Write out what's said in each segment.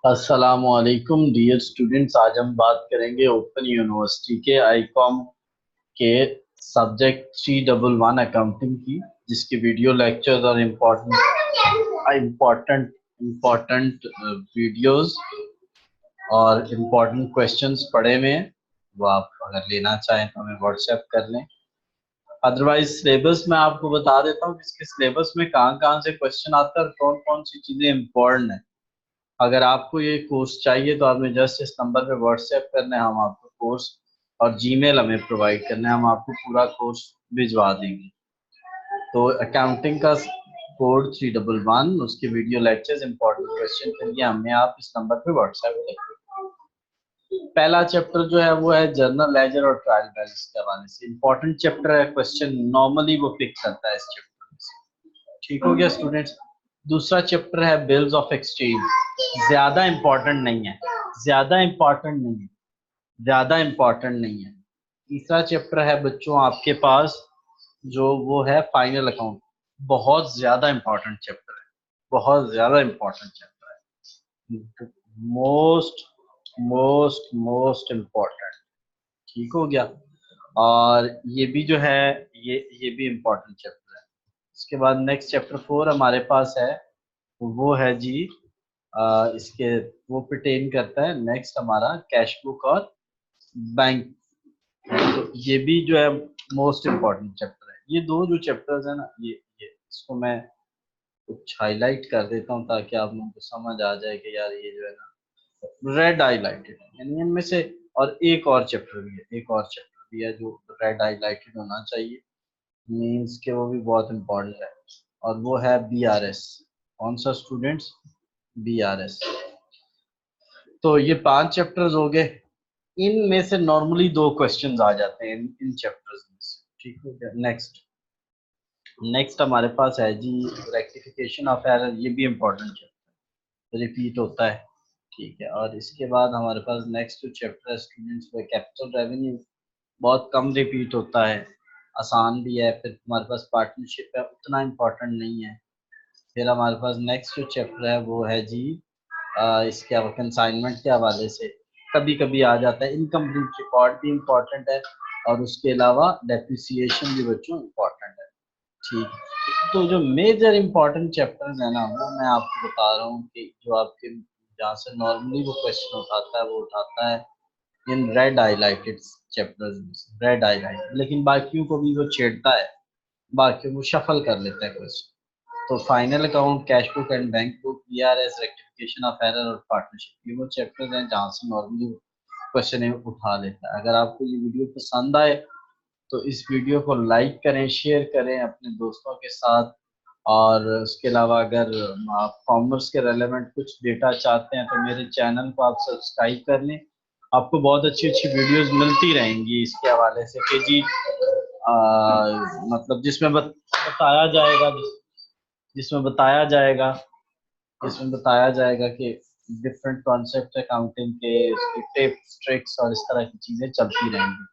अस्सलामुअलैकुम dear students. आज हम बात करेंगे ओपन यूनिवर्सिटी के आईकॉम के सब्जेक्ट 311 अकाउंटिंग की, जिसके वीडियो लेक्चर्स और इम्पोर्टेंट इम्पोर्टेंट वीडियोस और इम्पोर्टेंट क्वेश्चंस पढ़े हुए हैं। वो आप अगर लेना चाहें तो हमें व्हाट्सएप कर लें। अदरवाइज सिलेबस में आपको बता देता हूँ कि इसके सिलेबस में कहाँ कहाँ से क्वेश्चन आता है और कौन कौन सी चीज़ें इम्पोर्टेंट है। अगर आपको ये कोर्स चाहिए तो आपने जस्ट इस नंबर पे व्हाट्सएप करना है, हम आपको कोर्स और जीमेल हमें प्रोवाइड करना है, हम आपको पूरा कोर्स भिजवा देंगे। तो अकाउंटिंग का कोड 311, उसके वीडियो लेक्चर्स इंपॉर्टेंट क्वेश्चन के लिए हमें आप इस नंबर पे व्हाट्सएप करें। पहला चैप्टर जो है वो है जर्नल लेजर और ट्रायल बैलेंस के हवाले से इंपॉर्टेंट चैप्टर है। क्वेश्चन नॉर्मली वो पिक करता है इस चैप्टर में से। ठीक हो गया स्टूडेंट्स। दूसरा चैप्टर है बिल्स ऑफ एक्सचेंज। ज्यादा इंपॉर्टेंट नहीं है, ज्यादा इंपॉर्टेंट नहीं है, ज्यादा इंपॉर्टेंट नहीं है। तीसरा चैप्टर है बच्चों आपके पास जो वो है फाइनल अकाउंट। बहुत ज्यादा इंपॉर्टेंट चैप्टर है, बहुत ज्यादा इंपॉर्टेंट चैप्टर है, मोस्ट मोस्ट मोस्ट इम्पोर्टेंट। ठीक हो गया। और ये भी जो है ये भी इम्पोर्टेंट चैप्टर है। इसके बाद नेक्स्ट चैप्टर 4 हमारे पास है, वो है जी इसके वो pertain करता है नेक्स्ट हमारा कैश बुक और बैंक। तो ये भी जो है मोस्ट इम्पोर्टेंट चैप्टर है। ये दो जो चैप्टर्स है ना, ये इसको मैं कुछ हाईलाइट कर देता हूँ ताकि आप लोगों को समझ आ जाए कि यार ये जो है ना रेड हाईलाइटेड है, यानी इनमें से। और एक और चैप्टर भी है, एक और चैप्टर भी है जो रेड हाईलाइटेड होना चाहिए, मीन्स के वो भी बहुत इम्पोर्टेंट है, और वो है BRS। कौन सा स्टूडेंट्स? BRS। तो ये 5 चैप्टर्स हो गए। इनमें से नॉर्मली 2 क्वेश्चंस आ जाते हैं इन चैप्टर्स में से। ठीक हो गया। नेक्स्ट नेक्स्ट हमारे पास है जी रेक्टिफिकेशन ऑफ एरर। ये भी इम्पोर्टेंट चैप्टर, रिपीट होता है। ठीक है। और इसके बाद हमारे पास नेक्स्ट जो चैप्टर है स्टूडेंट्स वो कैपिटल रेवेन्यू। बहुत कम रिपीट होता है, आसान भी है। फिर हमारे पास पार्टनरशिप है, उतना इम्पोर्टेंट नहीं है। फिर हमारे पास नेक्स्ट जो चैप्टर है वो है जी इसके कंसाइनमेंट के हवाले से कभी कभी आ जाता है। इनकम्प्लीट रिकॉर्ड भी इम्पोर्टेंट है, और उसके अलावा डेप्रिसिएशन भी बच्चों इम्पोर्टेंट है। ठीक। तो जो मेजर इम्पोर्टेंट चैप्टर्स है ना, वो मैं आपको बता रहा हूँ कि जो आपके जहाँ से नॉर्मली वो क्वेश्चन उठाता है वो उठाता है इन रेड हाईलाइटेड चैप्टर्स में, रेड हाईलाइट। लेकिन बाकियों को भी वो छेड़ता है, बाकियों को शफल कर लेता है क्वेश्चन। तो final account, cash book and bank book, BRS, rectification of error और पार्टनरशिप, ये वो चैप्टर्स हैं जहाँ से नॉर्मली क्वेश्चन उठा लेता है। अगर आपको ये वीडियो पसंद आए तो इस वीडियो को लाइक करें, शेयर करें अपने दोस्तों के साथ। और उसके अलावा अगर आप कॉमर्स के रेलेवेंट कुछ डेटा चाहते हैं तो मेरे चैनल को आप सब्सक्राइब कर लें। आपको बहुत अच्छी अच्छी वीडियोस मिलती रहेंगी इसके हवाले से कि जी मतलब बताया जाएगा जिसमें बताया जाएगा जिसमें बताया जाएगा कि डिफरेंट कॉन्सेप्ट अकाउंटिंग के, उसके टिप्स ट्रिक्स और इस तरह की चीज़ें चलती रहेंगी।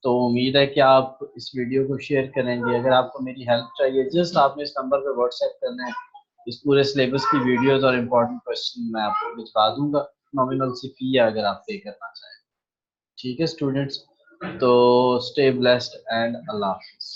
तो उम्मीद है कि आप इस वीडियो को शेयर करेंगे। अगर आपको मेरी हेल्प चाहिए जस्ट आपने इस नंबर पर व्हाट्सएप करना है। इस पूरे सिलेबस की वीडियोस और इम्पोर्टेंट क्वेश्चन मैं आपको भिजवा दूंगा। नॉमिनल सी फी है अगर आप पे करना चाहें। ठीक है स्टूडेंट्स, तो stay blessed and Allah Hafiz.